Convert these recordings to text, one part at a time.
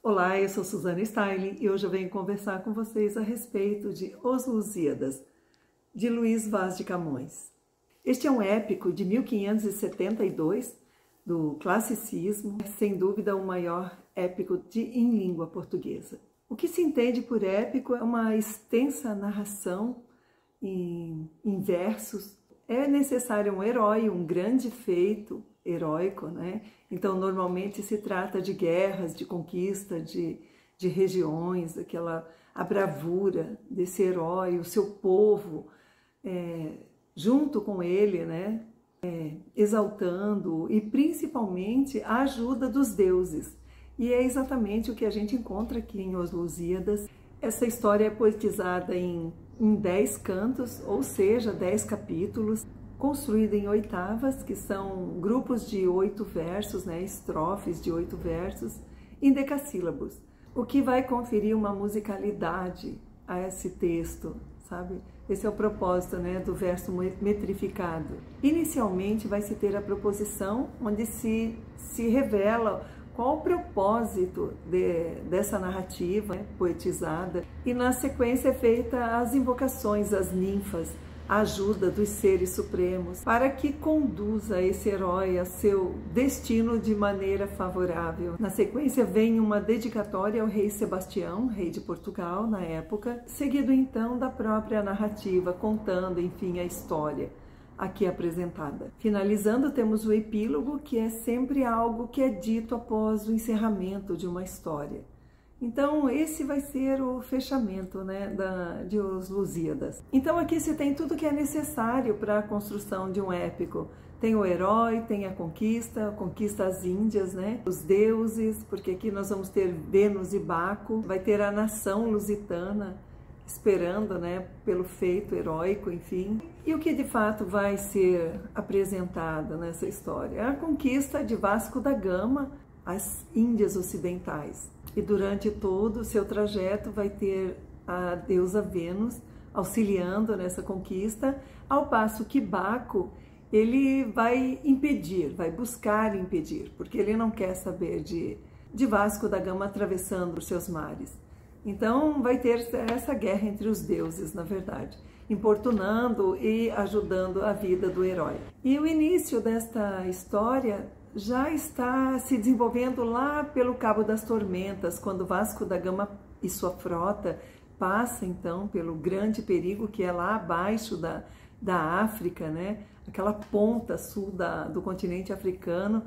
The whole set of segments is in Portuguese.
Olá, eu sou Suzana Styling e hoje eu venho conversar com vocês a respeito de Os Lusíadas, de Luís Vaz de Camões. Este é um épico de 1572 do classicismo, sem dúvida o maior épico em língua portuguesa. O que se entende por épico é uma extensa narração em versos. É necessário um herói, um grande feito heróico, né? Então, normalmente se trata de guerras, de conquista, de regiões, a bravura desse herói, o seu povo, junto com ele, né? Exaltando e principalmente a ajuda dos deuses. E é exatamente o que a gente encontra aqui em Os Lusíadas. Essa história é poetizada em 10 cantos, ou seja, 10 capítulos, construída em oitavas, que são grupos de 8 versos, né, estrofes de 8 versos, em decassílabos, o que vai conferir uma musicalidade a esse texto, sabe? Esse é o propósito, né, do verso metrificado. Inicialmente vai se ter a proposição, onde se revela qual o propósito dessa narrativa, né, poetizada, e na sequência é feita as invocações às ninfas, a ajuda dos seres supremos, para que conduza esse herói a seu destino de maneira favorável. Na sequência vem uma dedicatória ao rei Sebastião, rei de Portugal na época, seguido então da própria narrativa, contando, enfim, a história aqui apresentada. Finalizando, temos o epílogo, que é sempre algo que é dito após o encerramento de uma história. Então, esse vai ser o fechamento, né, de Os Lusíadas. Então, aqui se tem tudo que é necessário para a construção de um épico. Tem o herói, tem a conquista às Índias, né, os deuses, porque aqui nós vamos ter Vênus e Baco, vai ter a nação lusitana, esperando, né, pelo feito heróico, enfim. E o que de fato vai ser apresentado nessa história? É a conquista de Vasco da Gama às Índias Ocidentais. E durante todo o seu trajeto vai ter a deusa Vênus auxiliando nessa conquista, ao passo que Baco, ele vai buscar impedir, porque ele não quer saber de Vasco da Gama atravessando os seus mares. Então vai ter essa guerra entre os deuses, na verdade, importunando e ajudando a vida do herói. E o início desta história já está se desenvolvendo lá pelo Cabo das Tormentas, quando Vasco da Gama e sua frota passa então pelo grande perigo que é lá abaixo da África, né? Aquela ponta sul do continente africano,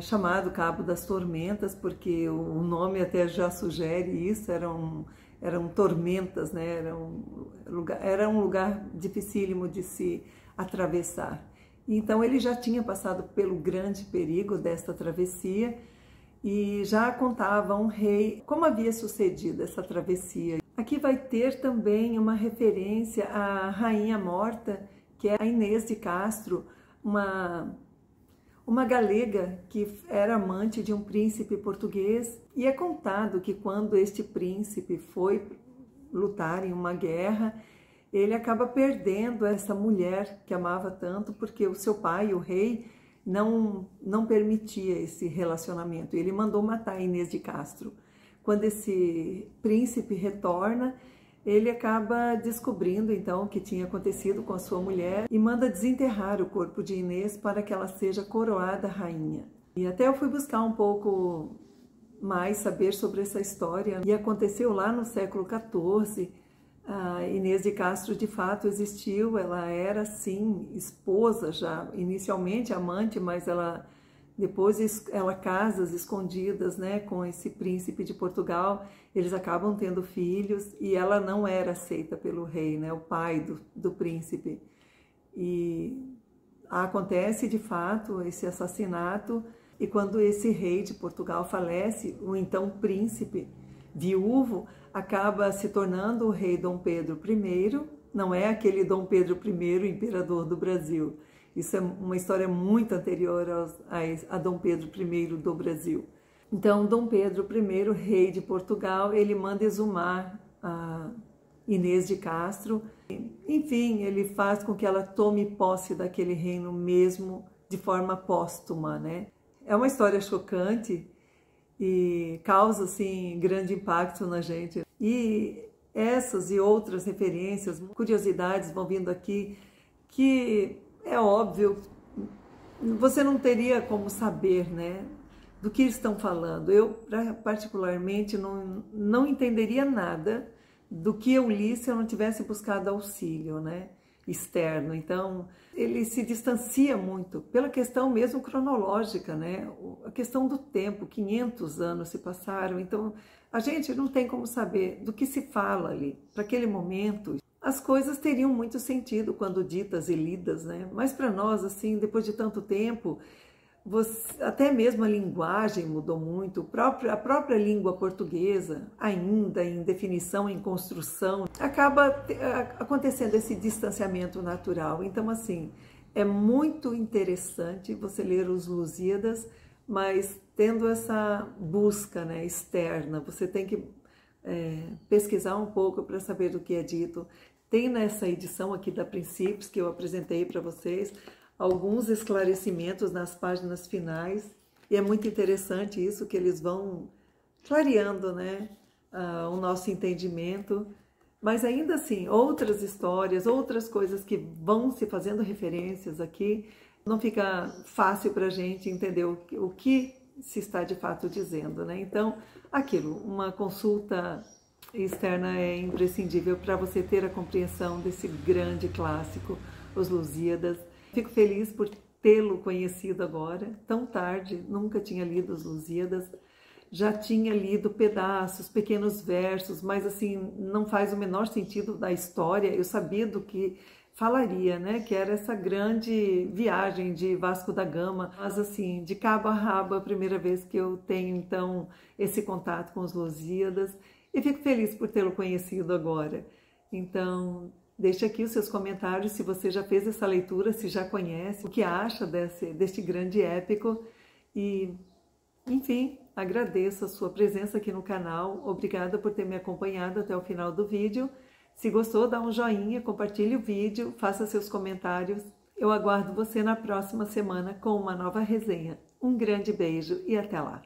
chamado Cabo das Tormentas, porque o nome até já sugere isso, eram tormentas, né? Era um lugar dificílimo de se atravessar. Então ele já tinha passado pelo grande perigo desta travessia e já contava um rei como havia sucedido essa travessia. Aqui vai ter também uma referência à rainha morta, que é a Inês de Castro, uma galega que era amante de um príncipe português. E é contado que quando este príncipe foi lutar em uma guerra, ele acaba perdendo essa mulher que amava tanto, porque o seu pai, o rei, não permitia esse relacionamento. Ele mandou matar Inês de Castro. Quando esse príncipe retorna, ele acaba descobrindo então o que tinha acontecido com a sua mulher e manda desenterrar o corpo de Inês para que ela seja coroada rainha. E até eu fui buscar um pouco mais saber sobre essa história, e aconteceu lá no século XIV. A Inês de Castro de fato existiu, ela era sim esposa já, inicialmente amante, mas depois ela casa às escondidas, né, com esse príncipe de Portugal. Eles acabam tendo filhos e ela não era aceita pelo rei, né, o pai do príncipe. E acontece de fato esse assassinato, e quando esse rei de Portugal falece, o então príncipe viúvo acaba se tornando o rei Dom Pedro I, não é aquele Dom Pedro I, imperador do Brasil. Isso é uma história muito anterior a Dom Pedro I do Brasil. Então, Dom Pedro I, rei de Portugal, ele manda exumar a Inês de Castro. Enfim, ele faz com que ela tome posse daquele reino mesmo de forma póstuma, né? É uma história chocante e causa assim grande impacto na gente. E essas e outras referências, curiosidades vão vindo aqui que é óbvio, você não teria como saber, né, do que estão falando. Eu particularmente não entenderia nada do que eu li se eu não tivesse buscado auxílio, né, externo. Então, ele se distancia muito pela questão mesmo cronológica, né, a questão do tempo, 500 anos se passaram, então a gente não tem como saber do que se fala ali. Para aquele momento, as coisas teriam muito sentido quando ditas e lidas, né, mas para nós, assim, depois de tanto tempo, até mesmo a linguagem mudou muito, a própria língua portuguesa, ainda em definição, em construção, acaba acontecendo esse distanciamento natural. Então, assim, é muito interessante você ler os Lusíadas, mas tendo essa busca, né, externa, você tem que pesquisar um pouco para saber do que é dito. Tem nessa edição aqui da Princípios, que eu apresentei para vocês, alguns esclarecimentos nas páginas finais, e é muito interessante isso, que eles vão clareando, né, o nosso entendimento, mas ainda assim, outras histórias, outras coisas que vão se fazendo referências aqui, não fica fácil para a gente entender o que se está de fato dizendo, né? Então, aquilo, uma consulta externa é imprescindível para você ter a compreensão desse grande clássico, Os Lusíadas. Fico feliz por tê-lo conhecido agora, tão tarde, nunca tinha lido Os Lusíadas, já tinha lido pedaços, pequenos versos, mas assim, não faz o menor sentido da história, eu sabia do que falaria, né, que era essa grande viagem de Vasco da Gama, mas assim, de cabo a rabo, a primeira vez que eu tenho então esse contato com Os Lusíadas, e fico feliz por tê-lo conhecido agora. Então, deixe aqui os seus comentários se você já fez essa leitura, se já conhece, o que acha deste grande épico. E, enfim, agradeço a sua presença aqui no canal. Obrigada por ter me acompanhado até o final do vídeo. Se gostou, dá um joinha, compartilhe o vídeo, faça seus comentários. Eu aguardo você na próxima semana com uma nova resenha. Um grande beijo e até lá!